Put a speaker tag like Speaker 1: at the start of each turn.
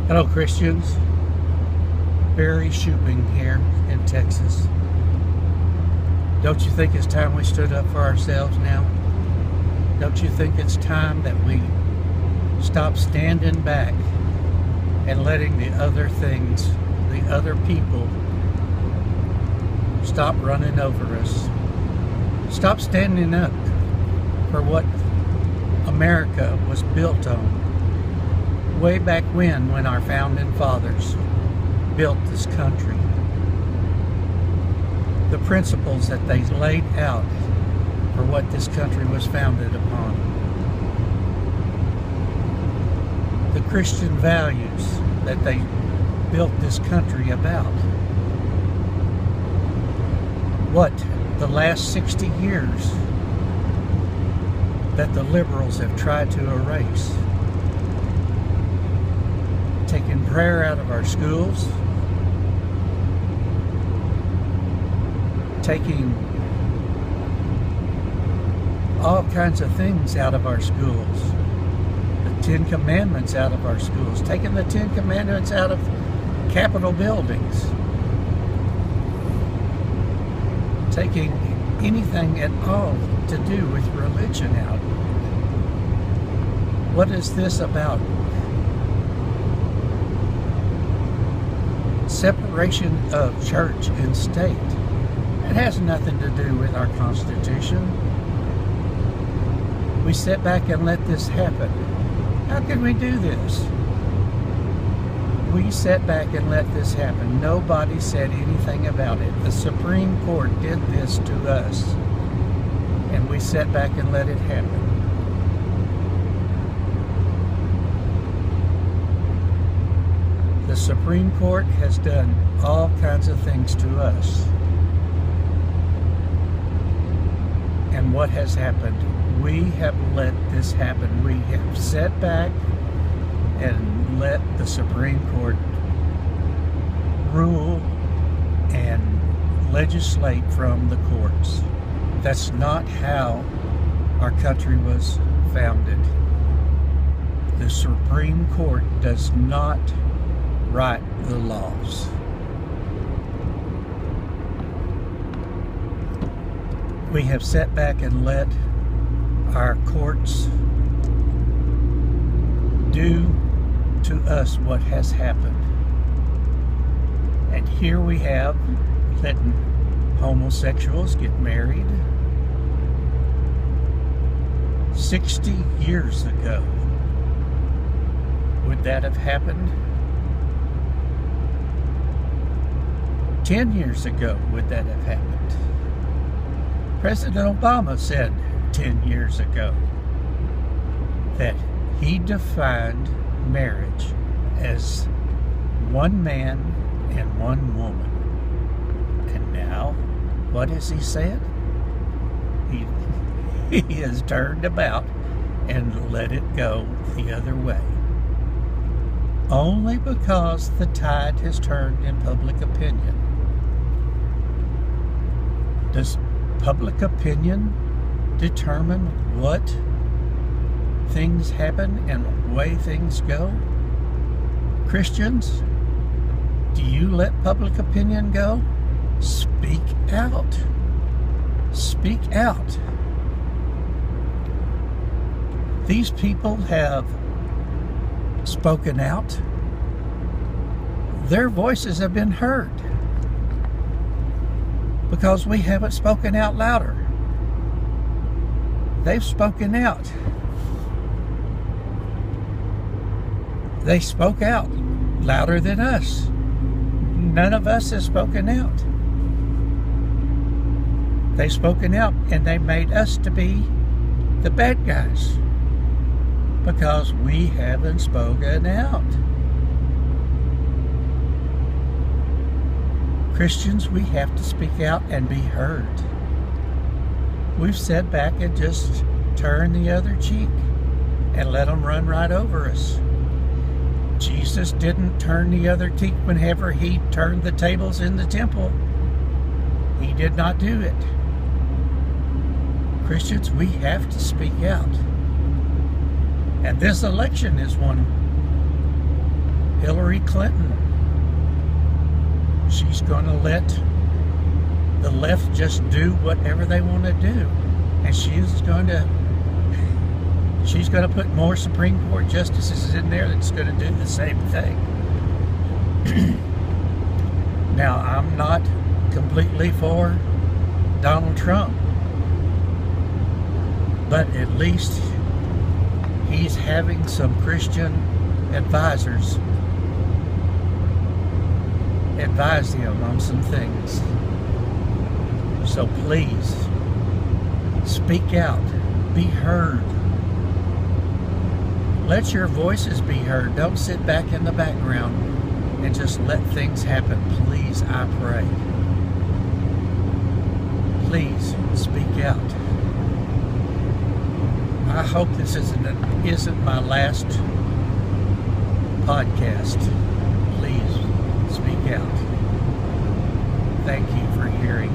Speaker 1: Hello, Christians. Barry Shooping here in Texas. Don't you think it's time we stood up for ourselves now? Don't you think it's time that we stop standing back and letting the other things, the other people, stop running over us? Stop standing up for what America was built on way back when our founding fathers built this country. The principles that they laid out for what this country was founded upon. The Christian values that they built this country about. What the last 60 years that the liberals have tried to erase. Taking prayer out of our schools, taking all kinds of things out of our schools, the Ten Commandments out of our schools, taking the Ten Commandments out of Capitol buildings, taking anything at all to do with religion out. What is this about? Separation of church and state. It has nothing to do with our Constitution. We sit back and let this happen. How can we do this? We sat back and let this happen. Nobody said anything about it. The Supreme Court did this to us, and we sat back and let it happen. The Supreme Court has done all kinds of things to us. And what has happened? We have let this happen. We have sat back and let the Supreme Court rule and legislate from the courts. That's not how our country was founded. The Supreme Court does not write the laws. We have sat back and let our courts do to us what has happened. And here we have letting homosexuals get married 60 years ago. Would that have happened 10 years ago? Would that have happened? President Obama said 10 years ago that he defined marriage as one man and one woman. And now, what has he said? He has turned about and let it go the other way. Only because the tide has turned in public opinion. Does public opinion determine what things happen and the way things go? Christians, do you let public opinion go? Speak out. Speak out. These people have spoken out. Their voices have been heard because we haven't spoken out louder. They've spoken out. They spoke out louder than us. None of us has spoken out. They've spoken out and they made us to be the bad guys because we haven't spoken out. Christians, we have to speak out and be heard. We've sat back and just turned the other cheek and let them run right over us. Jesus didn't turn the other cheek whenever he turned the tables in the temple. He did not do it. Christians, we have to speak out. And this election is Hillary Clinton. She's going to let the left just do whatever they want to do. And she's going to put more Supreme Court justices in there that's going to do the same thing. Now, I'm not completely for Donald Trump, but at least he's having some Christian advisors advise him on some things. So please, speak out, be heard. Let your voices be heard. Don't sit back in the background and just let things happen. Please, I pray. Please, speak out. I hope this isn't my last podcast. Please, speak out. Thank you for hearing.